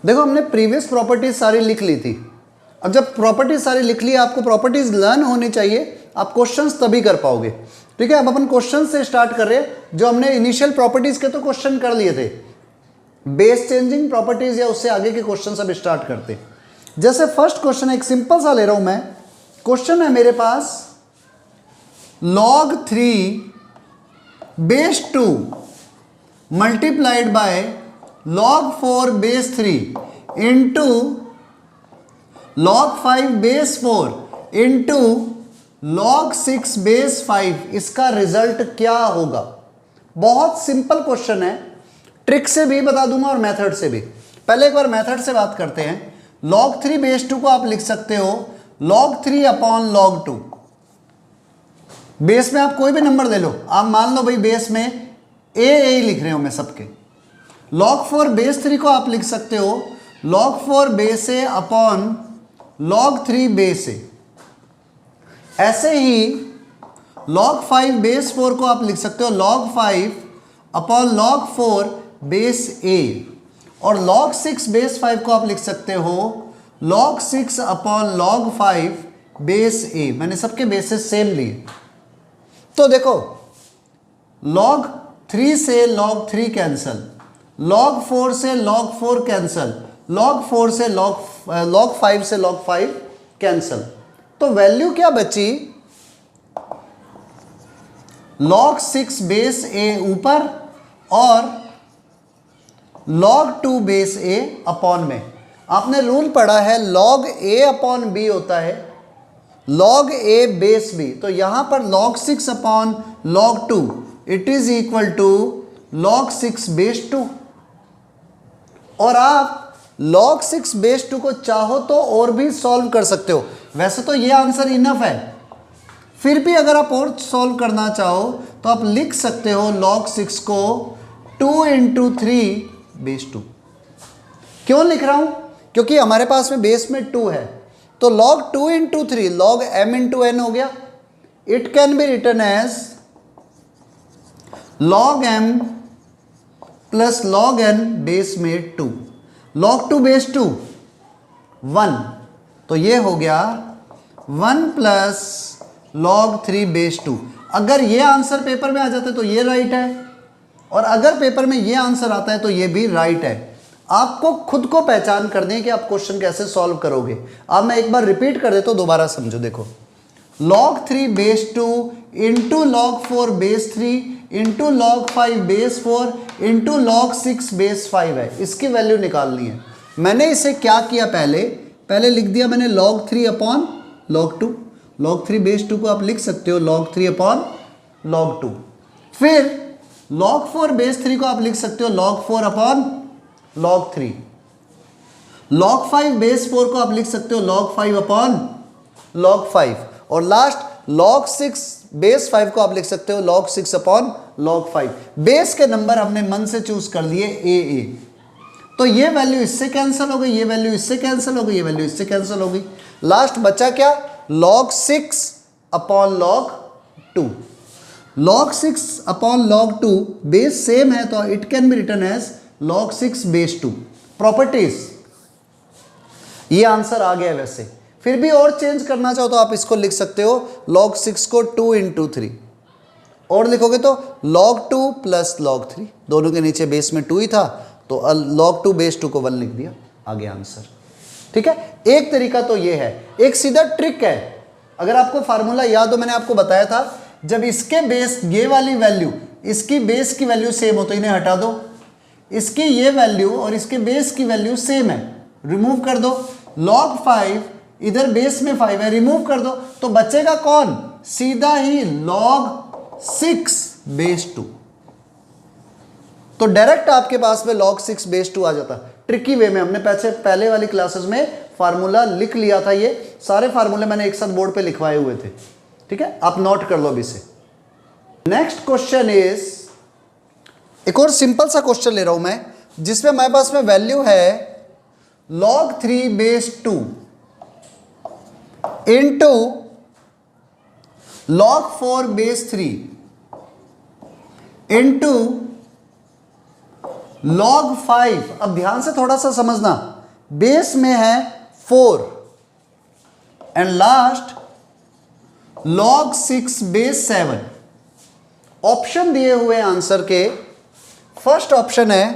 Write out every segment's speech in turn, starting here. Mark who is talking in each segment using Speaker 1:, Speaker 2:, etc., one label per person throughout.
Speaker 1: देखो हमने previous properties सारी लिख ली थी। अब जब प्रॉपर्टीज सारी लिख ली, आपको प्रॉपर्टीज लर्न होनी चाहिए, आप क्वेश्चंस तभी कर पाओगे। ठीक है, अब अपन क्वेश्चन से स्टार्ट कर रहे हैं। जो हमने इनिशियल प्रॉपर्टीज के तो क्वेश्चन कर लिए थे, बेस चेंजिंग प्रॉपर्टीज या उससे आगे के क्वेश्चन अब स्टार्ट करते हैं। जैसे फर्स्ट क्वेश्चन एक सिंपल सा ले रहा हूं मैं। क्वेश्चन है मेरे पास log 3 base 2 multiplied by log 4 base 3 into log 5 base 4 into log 6 base 5, इसका रिजल्ट क्या होगा। बहुत सिंपल क्वेश्चन है, ट्रिक से भी बता दूंगा और मेथड से भी। पहले एक बार मेथड से बात करते हैं। log 3 बेस 2 को आप लिख सकते हो log 3 अपॉन log 2। बेस में आप कोई भी नंबर दे लो, आप मान लो भाई बेस में ए लिख रहे हो मैं सबके। log 4 बेस 3 को आप लिख सकते हो log 4 base a upon log 3 base ए। ऐसे ही log 5 बेस 4 को आप लिख सकते हो log 5 अपॉन log 4 बेस ए, और log 6 बेस 5 को आप लिख सकते हो log 6 अपॉन log 5 बेस ए। मैंने सबके बेसिस सेम लिए। तो देखो log 3 से log 3 कैंसल, log 4 से log 4 कैंसल, log 4 से log 5 से log 5 कैंसल। तो वैल्यू क्या बची, log 6 बेस ए ऊपर और log 2 बेस ए अपॉन में। आपने रूल पढ़ा है log a अपॉन बी होता है log a बेस बी। तो यहां पर log 6 upon log 2 it is equal to log 6 base 2। और आप log 6 बेस 2 को चाहो तो और भी सॉल्व कर सकते हो। वैसे तो ये आंसर इनफ है, फिर भी अगर आप और सॉल्व करना चाहो तो आप लिख सकते हो log 6 को 2 इंटू 3 बेस 2। क्यों लिख रहा हूं, क्योंकि हमारे पास में बेस में 2 है, तो log 2 into 3 log m into n हो गया। It can be written as log m plus log n base में 2। log 2 बेस 2 1, तो ये हो गया 1 प्लस log 3 बेस 2। अगर ये आंसर पेपर में आ जाता है तो ये राइट है, और अगर पेपर में ये आंसर आता है तो ये भी राइट है। आपको खुद को पहचान करनी है कि आप क्वेश्चन कैसे सॉल्व करोगे। अब मैं एक बार रिपीट कर देता हूं, दोबारा समझो। देखो log 3 base 2 into log 4 base 3 into log 5 base 4 into log 6 base 5 है, इसकी वैल्यू निकालनी है। मैंने इसे क्या किया, पहले लिख दिया मैंने log 3 upon log 2। log 3 base 2 को आप लिख सकते हो log 3 अपॉन log 2। फिर log 4 बेस 3 को आप लिख सकते हो log 4 upon log 3। log 5 base 4 को आप लिख सकते हो log 5 अपॉन log 5, और लास्ट log 6 बेस 5 को आप लिख सकते हो log 6 अपॉन log 5। बेस के नंबर हमने मन से चूज कर लिए ए। तो ये वैल्यू इससे कैंसिल हो गई, ये वैल्यू इससे कैंसिल हो गई, ये वैल्यू इससे कैंसिल हो गई। लास्ट बचा क्या, log 6 upon log 2। log 6 upon log 2 base same है तो it can be written as log 6 base 2। Properties, ये आंसर आ गया। वैसे फिर भी और चेंज करना चाहो तो आप इसको लिख सकते हो log 6 को 2 इंटू 3, और लिखोगे तो log 2 प्लस log 3, दोनों के नीचे बेस में 2 ही था तो log 2 बेस 2 को 1 लिख दिया, आ गया आंसर। ठीक है, एक तरीका तो ये है। एक सीधा ट्रिक है, अगर आपको फार्मूला याद हो, मैंने आपको बताया था जब इसके बेस ये वाली वैल्यू इसकी बेस की वैल्यू सेम हो तो इन्हें हटा दो, इसकी ये वैल्यू और इसके बेस की वैल्यू सेम है, रिमूव कर दो। log 5 इधर बेस में 5 है, रिमूव कर दो तो बचेगा कौन, सीधा ही log 6 बेस 2। तो डायरेक्ट आपके पास में log 6 बेस 2 आ जाता। ट्रिकी वे में हमने पहले वाली क्लासेस में फार्मूला लिख लिया था, ये सारे फार्मूले मैंने एक साथ बोर्ड पे लिखवाए हुए थे। ठीक है, आप नोट कर लो अभी से। नेक्स्ट क्वेश्चन इज, एक और सिंपल सा क्वेश्चन ले रहा हूं मैं, जिसमें हमारे पास में वैल्यू है log 3 base 2 into log 4 base 3 into log 5, अब ध्यान से थोड़ा सा समझना, बेस में है 4 and last log 6 base 7। Option दिए हुए आंसर के फर्स्ट ऑप्शन है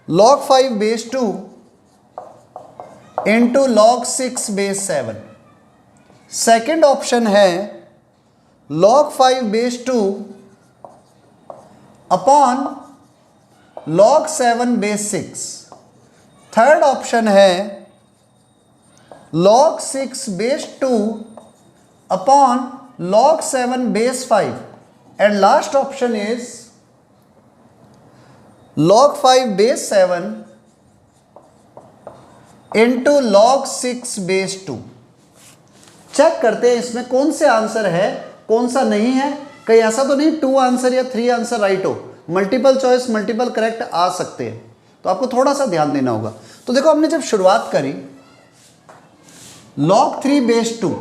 Speaker 1: log 5 base 2 into log 6 base 7। Second option है log 5 base 2 upon log 7 base 6। Third option है log 6 base 2 upon log 7 base 5 and last option is log 5 base 7 into log 6 base 2। Check करते हैं इसमें कौन से answer है कौन सा नहीं है। कहीं ऐसा तो नहीं 2 आंसर या 3 आंसर राइट हो, मल्टीपल चॉइस मल्टीपल करेक्ट आ सकते हैं, तो आपको थोड़ा सा ध्यान देना होगा। तो देखो हमने जब शुरुआत करी log 3 बेस 2,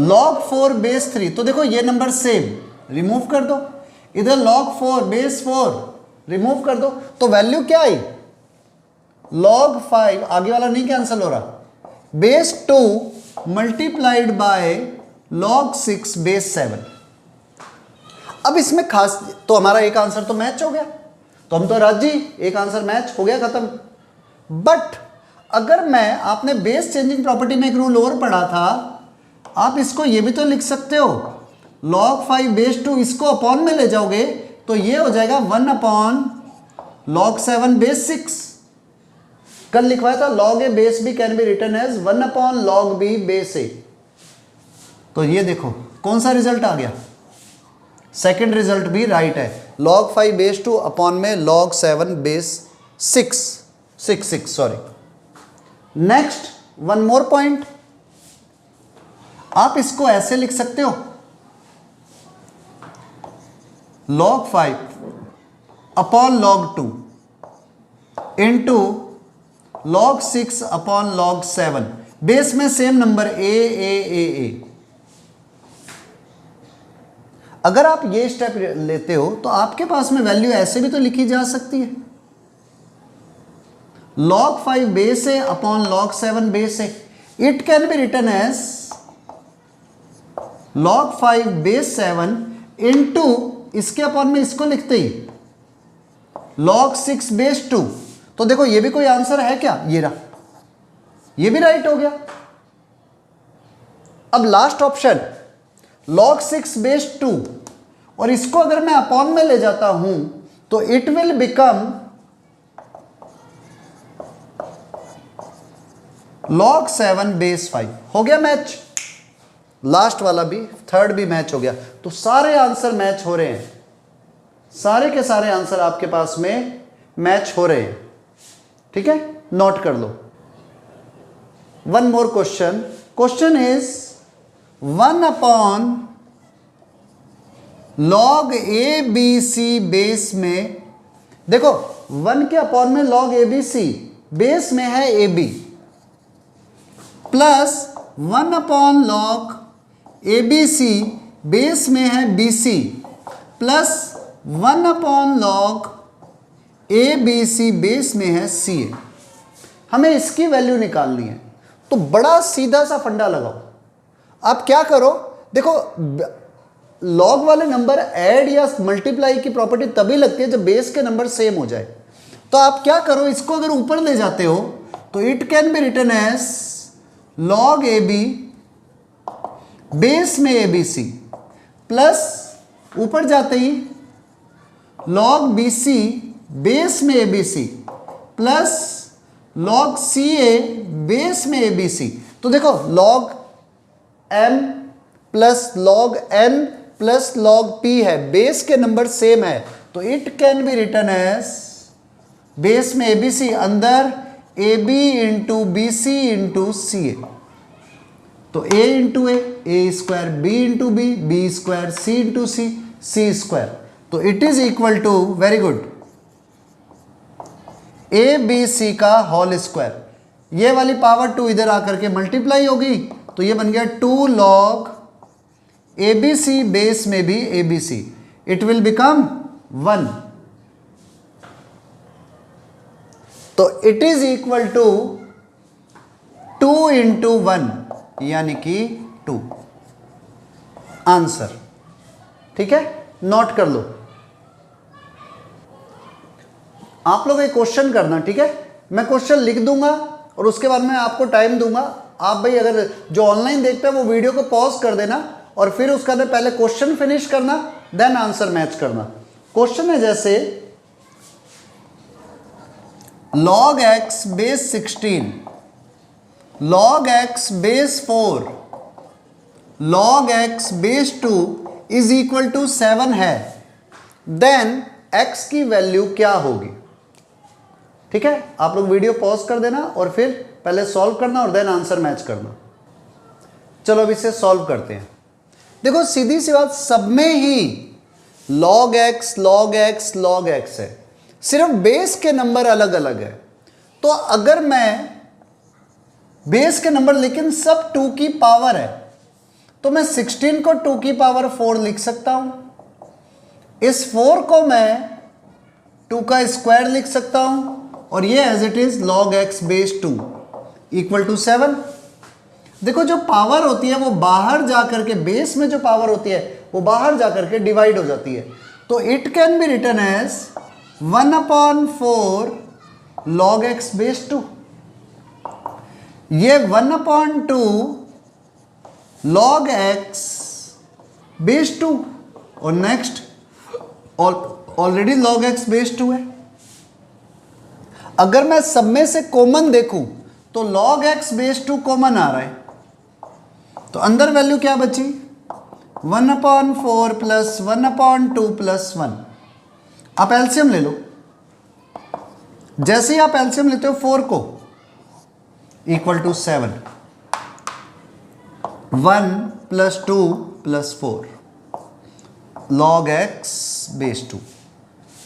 Speaker 1: log 4 बेस 3, तो देखो ये नंबर सेम रिमूव कर दो, इधर log 4 बेस 4 रिमूव कर दो, तो वैल्यू क्या आई log 5, आगे वाला नहीं कैंसिल हो रहा, base 2 multiplied by log 6 base 7। अब इसमें खास तो हमारा एक आंसर तो मैच हो गया, तो हम तो राजी, एक आंसर मैच हो गया, खत्म। बट अगर मैं, आपने बेस चेंजिंग प्रॉपर्टी में एक रूल और पढ़ा था, आप इसको ये भी तो लिख सकते हो log 5 बेस 2, इसको अपॉन में ले जाओगे तो ये हो जाएगा 1 अपॉन log 7 बेस 6। कल लिखवाया था log a base b can be written as 1 upon log b base a। तो ये देखो कौन सा रिजल्ट आ गया, सेकंड रिजल्ट भी राइट है, log 5 बेस 2 अपॉन में log 7 base 6 sorry. Next one more point, आप इसको ऐसे लिख सकते हो log 5 अपॉन log 2 into log 6 upon log 7, base में सेम नंबर ए। अगर आप ये स्टेप लेते हो तो आपके पास में वैल्यू ऐसे भी तो लिखी जा सकती है, log 5 base a upon log 7 base a. It can be written as log 5 base 7 into, इसके अपॉन में इसको लिखते ही log 6 बेस 2। तो देखो ये भी कोई आंसर है क्या, ये रहा, ये भी राइट हो गया। अब लास्ट ऑप्शन log 6 बेस 2, और इसको अगर मैं अपॉन में ले जाता हूं तो it will become log 7 base 5। हो गया मैच, लास्ट वाला भी, थर्ड भी मैच हो गया। तो सारे आंसर मैच हो रहे हैं, सारे के सारे आंसर आपके पास में मैच हो रहे हैं, ठीक है, नोट कर लो। One more question, question is 1 upon log A B C base में, देखो 1 के अपॉन में log A B C, base में है A B, plus 1 upon log A B C, base में है B C, plus 1 upon log A B C, base में है सी ए। हमें इसकी वैल्यू निकालनी है, तो बड़ा सीधा सा फंडा लगाओ। आप क्या करो, देखो लॉग वाले नंबर ऐड या मल्टीप्लाई की प्रॉपर्टी तभी लगती है जब बेस के नंबर सेम हो जाए। तो आप क्या करो, इसको अगर ऊपर ले जाते हो तो it can be written as log A b base में ए बी सी, प्लस ऊपर जाते ही log बी सी बेस में a B C, plus log c a base में ए बी सी। तो देखो log m plus log n plus log p है, base के नंबर सेम है, तो it can be written as base में ए बी सी, अंदर a b into B C into C A. तो a into A square, b into B square, c into C square. तो it is equal to, very good, A B C का whole square. ये वाली power 2 इधर आकर के multiply होगी, तो ये बन गया 2 log A B C base में भी a B c, it will become 1 तो it is equal to 2 into 1 यानी कि 2 आंसर। ठीक है, नोट कर लो। आप लोग एक क्वेश्चन करना, ठीक है। मैं क्वेश्चन लिख दूंगा और उसके बाद में आपको टाइम दूंगा। आप भाई अगर जो ऑनलाइन देखते हैं वो वीडियो को पॉज कर देना और फिर उसका पहले क्वेश्चन फिनिश करना, देन आंसर मैच करना। क्वेश्चन है जैसे log x base 16, log x base 4, log x base 2 is equal to 7 है, देन x की वैल्यू क्या होगी। ठीक है, आप लोग वीडियो पॉज कर देना और फिर पहले सॉल्व करना और देन आंसर मैच करना। चलो अब इसे सॉल्व करते हैं। देखो सीधी सी बात, सब में ही log x log x log x है, सिर्फ बेस के नंबर अलग अलग है। तो अगर मैं बेस के नंबर लेकिन सब 2 की पावर है, तो मैं 16 को 2 की पावर 4 लिख सकता हूं। इस 4 को मैं 2 का स्क्वायर लिख सकता हूं और ये as it is log x base 2 equal to 7। देखो जो पावर होती है वो बाहर जाकर के, बेस में जो पावर होती है वो बाहर जाकर के डिवाइड हो जाती है। तो it can be written as 1/4 log x base 2। ये 1/2 log x बेस 2 और next already log x base 2 है। अगर मैं सब में से कॉमन देखूं तो log x बेस 2 कॉमन आ रहा है, तो अंदर वैल्यू क्या बची 1/4 प्लस 1/2 प्लस 1। आप एलसीएम ले लो। जैसे ही आप एलसीएम लेते हो 4 को equal to 7, 1 plus 2 plus 4 log x base 2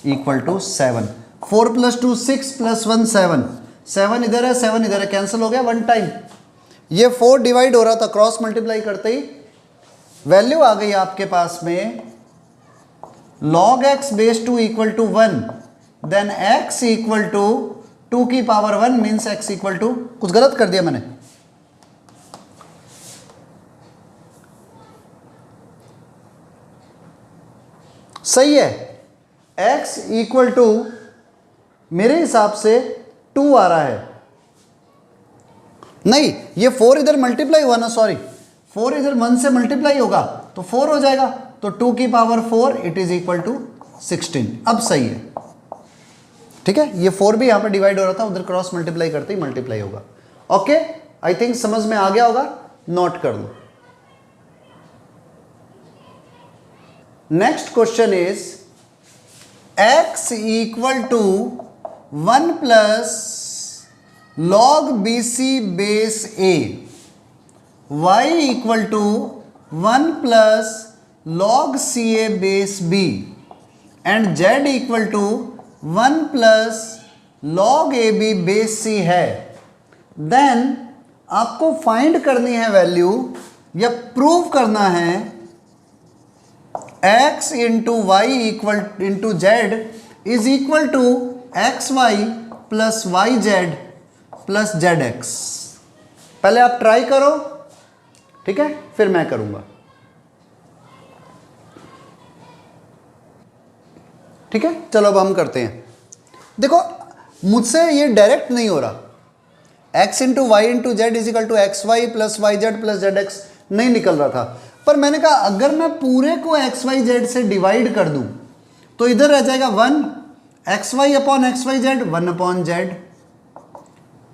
Speaker 1: equal to 7। 4 plus 2 6 plus 1 7, 7 इधर है 7 इधर है, कैंसिल हो गया 1 टाइम। ये 4 डिवाइड हो रहा था, क्रॉस मल्टीप्लाई करते ही वैल्यू आ गई आपके पास में log x base 2 equal to 1, then x equal to 2 की power 1 means x equal to, कुछ गलत कर दिया मैंने, सही है, x इक्वल टू मेरे हिसाब से 2 आ रहा है। नहीं, ये 4 इधर मल्टीप्लाई हुआ ना, सॉरी 4 इधर 1 से मल्टीप्लाई होगा तो 4 हो जाएगा, तो 2 की power 4 it is equal to 16। अब सही है, ठीक है। ये 4 भी यहां पर डिवाइड हो रहा था, उधर क्रॉस मल्टीप्लाई करते ही मल्टीप्लाई होगा। ओके, आई थिंक समझ में आ गया होगा, नोट कर लो। Next question is x equal to 1 plus log bc base a, y equal to 1 plus log ca base b and z equal to 1 plus log ab base c है। Then आपको find करनी है value या prove करना है x into Y equal into Z is equal to x y plus y z plus z x. पहले आप try करो, ठीक है, फिर मैं करूंगा। ठीक है, चलो अब हम करते हैं। देखो मुझसे ये डायरेक्ट नहीं हो रहा, x into y into Z is equal to x y plus y z plus z x नहीं निकल रहा था, पर मैंने कहा अगर मैं पूरे को एक्स वाई जेड से डिवाइड कर दूं तो इधर रह जाएगा 1 x y upon x y z 1 upon z,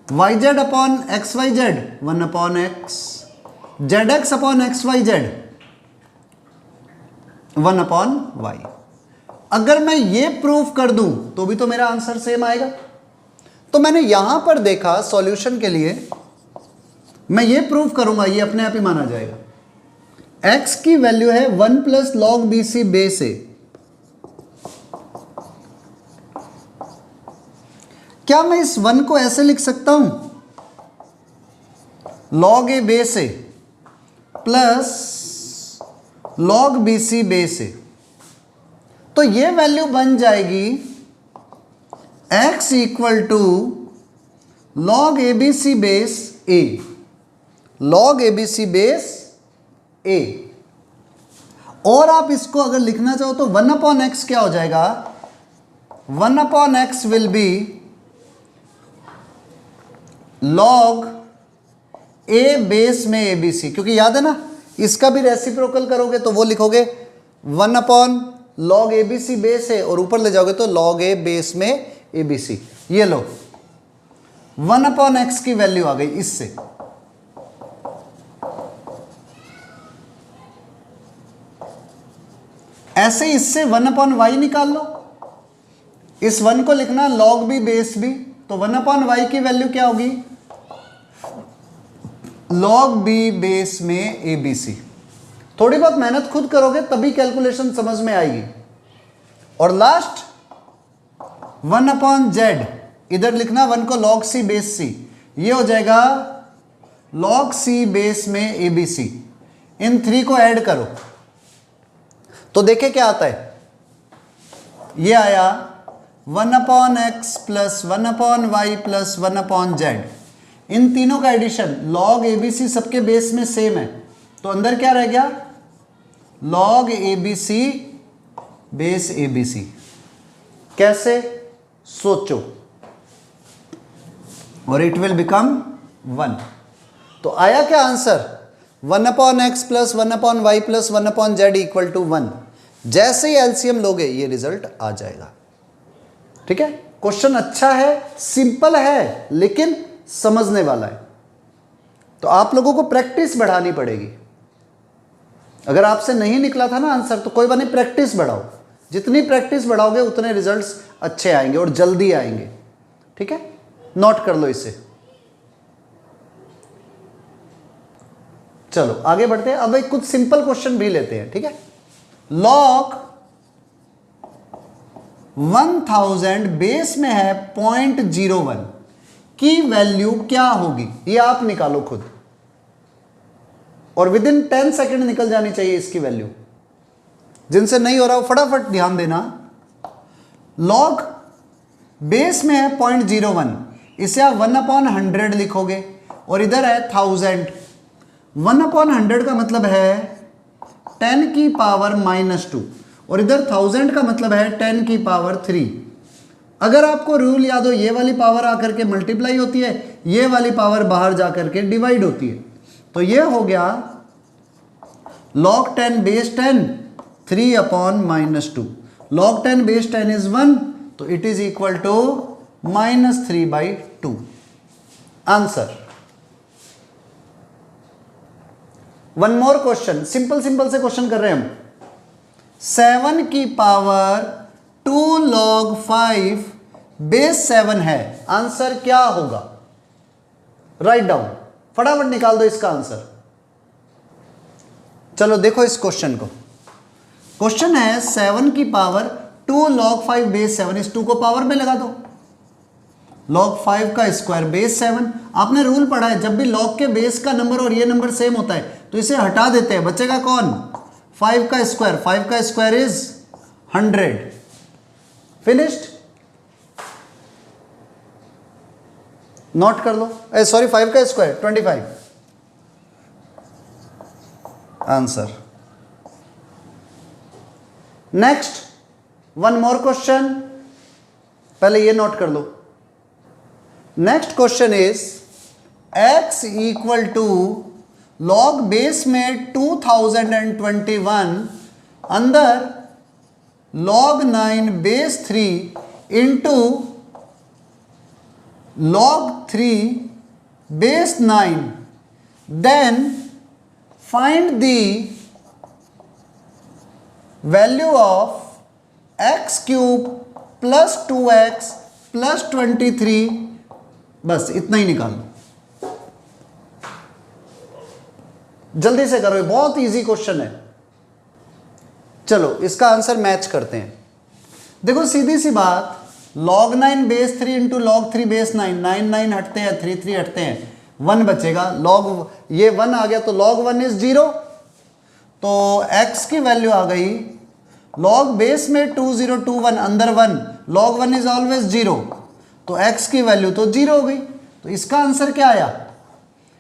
Speaker 1: y z upon x y z 1 upon x, z x upon x y z 1 upon y. अगर मैं ये प्रूफ कर दूं तो भी तो मेरा आंसर सेम आएगा। तो मैंने यहां पर देखा सॉल्यूशन के लिए, मैं ये प्रूफ करूंगा, ये अपने आप ही माना जाएगा। x की वैल्यू है 1 plus log B C base A. क्या मैं इस 1 को ऐसे लिख सकता हूं, log A base A plus log B C base A, तो ये वैल्यू बन जाएगी x equal to log ABC base A, log ABC base A। और आप इसको अगर लिखना चाहो तो 1/x क्या हो जाएगा, 1/x will be log A base में ABC, क्योंकि याद है ना इसका भी रेसिप्रोकल करोगे तो वो लिखोगे 1/log ABC बेस है और ऊपर ले जाओगे तो log A बेस में ABC। ये लो 1/x की वैल्यू आ गई इससे। ऐसे इससे 1/y निकाल लो, इस 1 को लिखना log B बेस B, तो 1/y की वैल्यू क्या होगी, log B बेस में ABC। थोड़ी बहुत मेहनत खुद करोगे तभी कैलकुलेशन समझ में आएगी। और लास्ट 1/z, इधर लिखना 1 को log C बेस C, ये हो जाएगा log C बेस में ABC। इन 3 को ऐड करो तो देखे क्या आता है, ये आया 1/x प्लस 1/y प्लस 1/z। इन तीनों का एडिशन log ABC सबके बेस में सेम है, तो अंदर क्या रह गया, log ABC बेस ABC। कैसे, सोचो, और इट विल बिकम 1। तो आया क्या आंसर, 1/x प्लस 1/y प्लस 1/z इक्वल टू 1। जैसे ही एलसीएम लोगे ये रिजल्ट आ जाएगा। ठीक है, क्वेश्चन अच्छा है, सिंपल है, लेकिन समझने वाला है। तो आप लोगों को प्रैक्टिस बढ़ानी पड़ेगी। अगर आपसे नहीं निकला था ना आंसर तो कोई बात नहीं, प्रैक्टिस बढ़ाओ। जितनी प्रैक्टिस बढ़ाओगे उतने रिजल्ट्स अच्छे आएंगे और जल्दी आएंगे। ठीक है, नोट कर लो इसे। चलो आगे बढ़ते हैं। अब एक कुछ सिंपल क्वेश्चन भी लेते हैं। ठीक है, log 1000 बेस में है 0.01 की वैल्यू क्या होगी, ये आप निकालो खुद, और विद इन 10 सेकेंड निकल जानी चाहिए इसकी वैल्यू। जिनसे नहीं हो रहा हो फटाफट ध्यान देना। log बेस में है 0.01, इसे आप 1/100 लिखोगे, और इधर है 1000। 1/100 का मतलब है 10 की पावर -2, और इधर 1000 का मतलब है 10 की पावर 3। अगर आपको रूल याद हो, ये वाली पावर आकर के मल्टीप्लाई होती है, ये वाली पावर बाहर जाकर के डिवाइड होती है। तो ये हो गया log 10 base 10 3/-2। log 10 base 10 is 1, तो it is equal to -3/2। Answer. One more question, simple से क्वेश्चन कर रहे हैं हम। 7 की पावर 2 log 5 बेस 7 है, आंसर क्या होगा, राइट डाउन, फटाफट निकाल दो इसका आंसर। चलो देखो इस क्वेश्चन को। क्वेश्चन है 7 की पावर 2 log 5 बेस 7, इस 2 को पावर में लगा दो, log 5 का स्क्वायर बेस 7। आपने रूल पढ़ा है, जब भी log के बेस का नंबर और ये नंबर सेम होता है तो इसे हटा देते हैं, बचेगा कौन, 5 का स्क्वायर। 5 का स्क्वायर इज 100। फिनिश्ड। नोट कर लो, सॉरी 5 का square 25। Answer. Next one more question, पहले ये नोट कर लो। Next question is x equal to log base में 2021 अंदर log 9 base 3 into log 3 base 9, then find the value of x cube plus 2x plus 23। बस इतना ही निकाल लो, जल्दी से करो, बहुत इजी क्वेश्चन है। चलो इसका आंसर मैच करते हैं। देखो सीधी सी बात, log 9 base 3 into log 3 base 9, 9 9 हटते हैं, 3 3 हटते हैं, 1 बचेगा। log ये 1 आ गया तो log 1 इज 0, तो x की वैल्यू आ गई log बेस में 2021 अंदर 1, log 1 इज ऑलवेज 0, तो x की वैल्यू तो 0 हो गई। तो इसका आंसर क्या आया?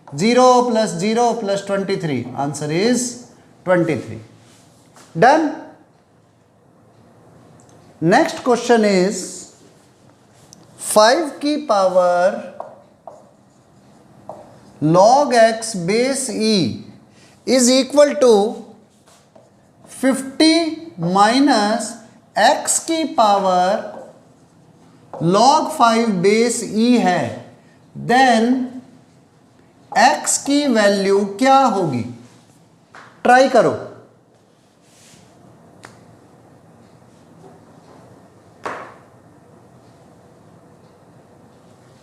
Speaker 1: 0 + 0 + 23, answer is 23. Done. Next question is 5 की power log x base e is equal to 50 minus x की पावर log 5 base e है, देन x की वैल्यू क्या होगी? ट्राई करो.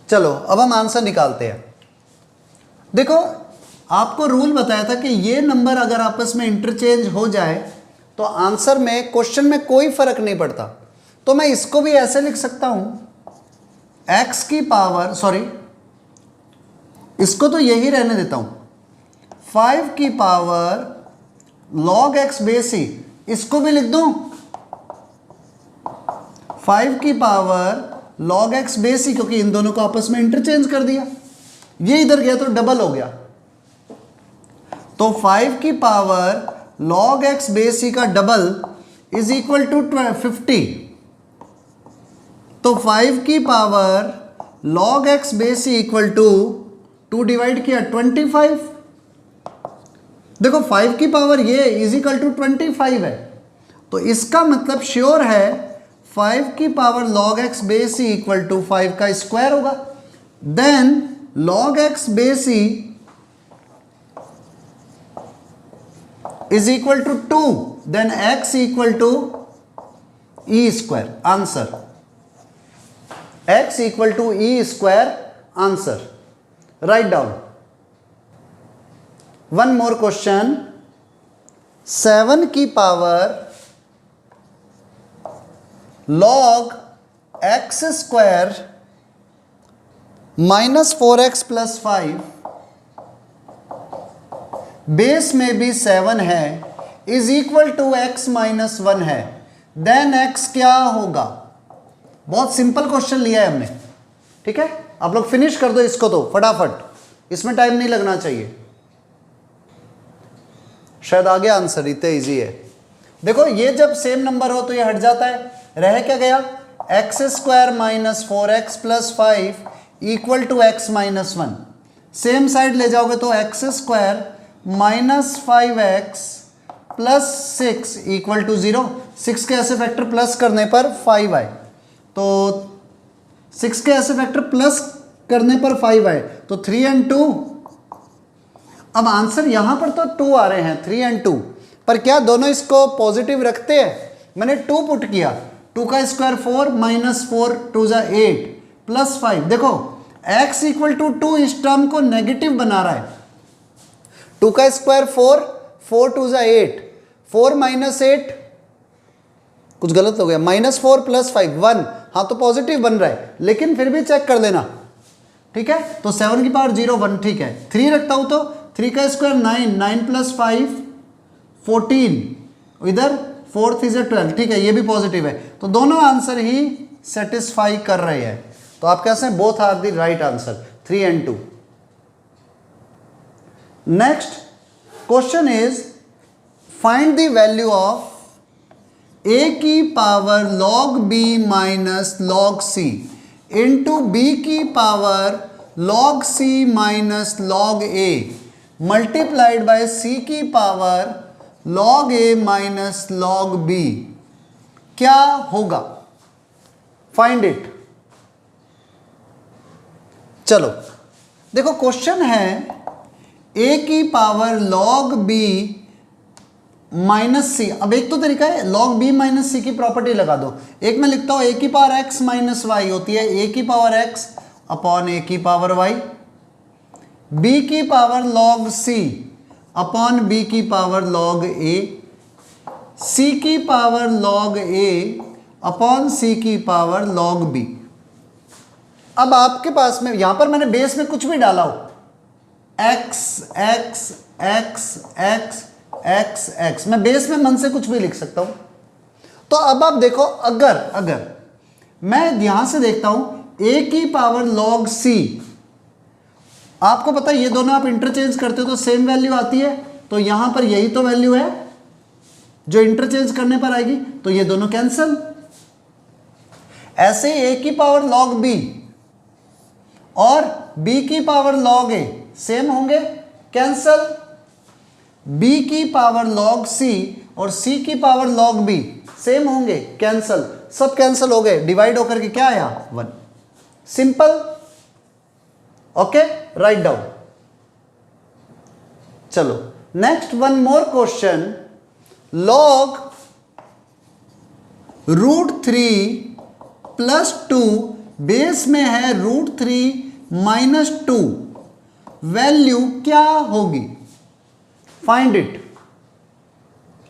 Speaker 1: चलो अब हम आंसर निकालते हैं. देखो आपको रूल बताया था कि ये नंबर अगर आपस में इंटरचेंज हो जाए तो आंसर में, क्वेश्चन में कोई फर्क नहीं पड़ता. तो मैं इसको भी ऐसे लिख सकता हूं, x की पावर, सॉरी इसको तो यही रहने देता हूं, 5 की power log x base e, इसको भी लिख दूं 5 की power log x base e, क्योंकि इन दोनों को आपस में इंटरचेंज कर दिया. ये इधर गया तो डबल हो गया. तो 5 की power log x base e का डबल इज इक्वल टू 50. तो 5 की power log x base e equal to 2 divide किया 25. देखो 5 की पावर ये इज इक्वल टू 25 है, तो इसका मतलब श्योर है 5 की power log x base e equal to 5 का स्क्वायर होगा. Then log x base e is equal to 2, then x equal to e square, answer x equal to e square, answer. Right down. One more question, 7 की power log x square -4x + 5 base में भी 7 है, is equal to x - 1 है, then x क्या होगा? बहुत simple question लिया है हमने. ठीक है, आप लोग फिनिश कर दो इसको तो फटाफट, इसमें टाइम नहीं लगना चाहिए. शायद आ गया आंसर, इतना इजी है. देखो ये जब सेम नंबर हो तो ये हट जाता है, रह क्या गया? x square -4x + 5 equal to x - 1. Same side ले जाओगे तो x square -5x + 6 equal to 0. 6 के ऐसे फैक्टर प्लस करने पर 5 आए, तो 6 के ऐसे फैक्टर प्लस करने पर 5 आए, तो 3 and 2. अब आंसर यहां पर तो 2 आ रहे हैं, 3 and 2, पर क्या दोनों इसको पॉजिटिव रखते हैं? मैंने 2 पुट किया, 2 का स्क्वायर 4 -4 2 = 8 + 5. देखो x इक्वल टू 2 इस टर्म को नेगेटिव बना रहा है. 2 का स्क्वायर 4 4 2 = 8, 4 - 8 कुछ गलत हो गया, -4 + 5 1. हाँ तो पॉजिटिव बन रहा है, लेकिन फिर भी चेक कर लेना. ठीक है, तो 7 की पावर 0 1, ठीक है. 3 रखता हूं तो 3 का स्क्वायर 9 9 + 5 14, इधर 4 = 12. ठीक है, ये भी पॉजिटिव है, तो दोनों आंसर ही सेटिस्फाई कर रहे हैं. तो आप कैसे हैं? Both are the right answer, 3 and 2. Next question is find the value of a की power log b - log c into b की power log c - log a multiplied by c की power log a - log b. क्या होगा? Find it. चलो देखो question है a की power log b -c. अब एक तो तरीका है, log b - c की प्रॉपर्टी लगा दो. एक मैं लिखता हूं a की पावर x - y होती है a की पावर x अपॉन a की पावर y, b की power log c upon b की पावर log a, c की power log a upon c की पावर log b. अब आपके पास में यहां पर मैंने बेस में कुछ भी डाला हो, x x x x x x, मैं बेस में मन से कुछ भी लिख सकता हूं. तो अब आप देखो, अगर मैं यहां से देखता हूं a की पावर log c आपको पता है ये दोनों आप इंटरचेंज करते हो तो सेम वैल्यू आती है, तो यहां पर यही तो वैल्यू है जो इंटरचेंज करने पर आएगी, तो ये दोनों कैंसिल। ऐसे ही a की पावर log b और b की पावर log a सेम होंगे, कैंसिल। b की पावर log c और c की पावर log b सेम होंगे, कैंसिल। सब कैंसिल हो गए, डिवाइड होकर के क्या आया 1। सिंपल। Okay, write down. चलो next one more question. log √3 plus 2 base में है √3 माइनस 2, वैल्यू क्या होगी? Find it.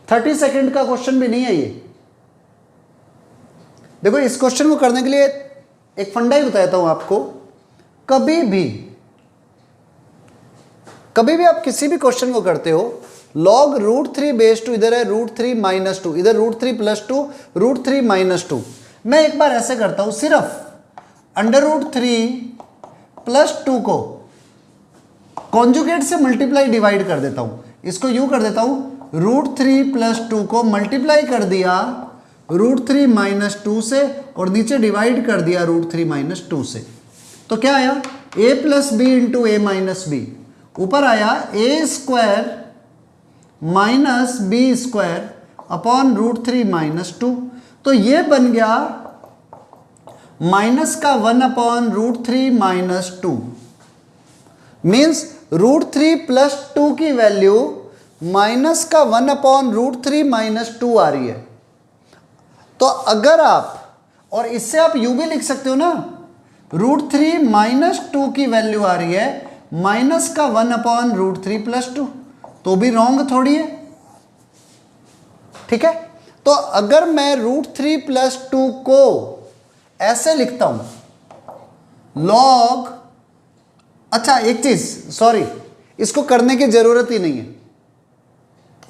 Speaker 1: 30 सेकेंड का क्वेश्चन भी नहीं है ये। देखो इस क्वेश्चन को करने के लिए एक फंडा ही बताता हूं आपको। कभी भी आप किसी भी क्वेश्चन को करते हो, log √3 बेस 2, इधर है √3 माइनस 2, इधर √3 प्लस 2, √3 माइनस 2। मैं एक बार ऐसे करता हूं, सिर्फ √3 प्लस 2 को कॉन्जुगेट से मल्टीप्लाई डिवाइड कर देता हूं। इसको यूं कर देता हूं, √3 प्लस 2 को मल्टीप्लाई कर दिया √3 माइनस 2 से और नीचे डिवाइड कर दिया √3 माइनस 2 से। तो क्या आया? a plus b into a minus b. ऊपर आया a स्क्वायर minus b square upon √3 minus 2। तो ये बन गया माइनस का 1 अपॉन √3 माइनस 2। मीन्स √3 प्लस 2 की वैल्यू माइनस का 1 अपॉन √3 माइनस 2 आ रही है। तो अगर आप, और इससे आप यू भी लिख सकते हो ना, √3 माइनस 2 की वैल्यू आ रही है माइनस का 1 अपॉन √3 प्लस 2, तो भी रॉन्ग थोड़ी है। ठीक है, तो अगर मैं √3 प्लस 2 को ऐसे लिखता हूं log, अच्छा एक चीज सॉरी, इसको करने की जरूरत ही नहीं है,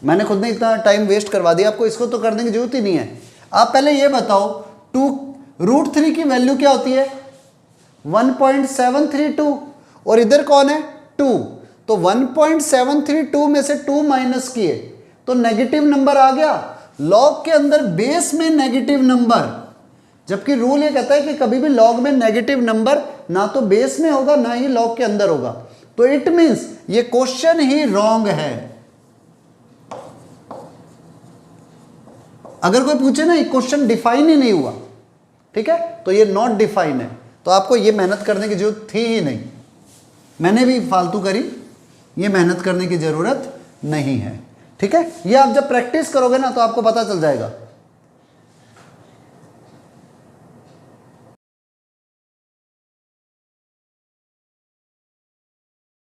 Speaker 1: मैंने खुद ने इतना टाइम वेस्ट करवा दिया आपको, इसको तो करने की जरूरत ही नहीं है। आप पहले ये बताओ, √3 की वैल्यू क्या होती है? 1.732 और इधर कौन है? 2। तो 1.732 में से 2 माइनस किए तो नेगेटिव नंबर आ गया। लॉग के अंदर बेस में नेगेटिव नंबर, जबकि रूल ये कहता है कि कभी भी लॉग में नेगेटिव नंबर ना तो बेस में होगा ना ही लॉग के अंदर होगा। तो इट मींस ये क्वेश्चन ही रॉन्ग है। अगर कोई पूछे ना ये क्वेश्चन डिफाइन ही नहीं हुआ, ठीक है, तो ये नॉट डिफाइन है, तो आपको ये मेहनत करने की जरूरत थी ही नहीं। मैंने भी फालतू करी, ये मेहनत करने की जरूरत नहीं है। ठीक है, ये आप जब प्रैक्टिस करोगे ना तो आपको पता चल जाएगा।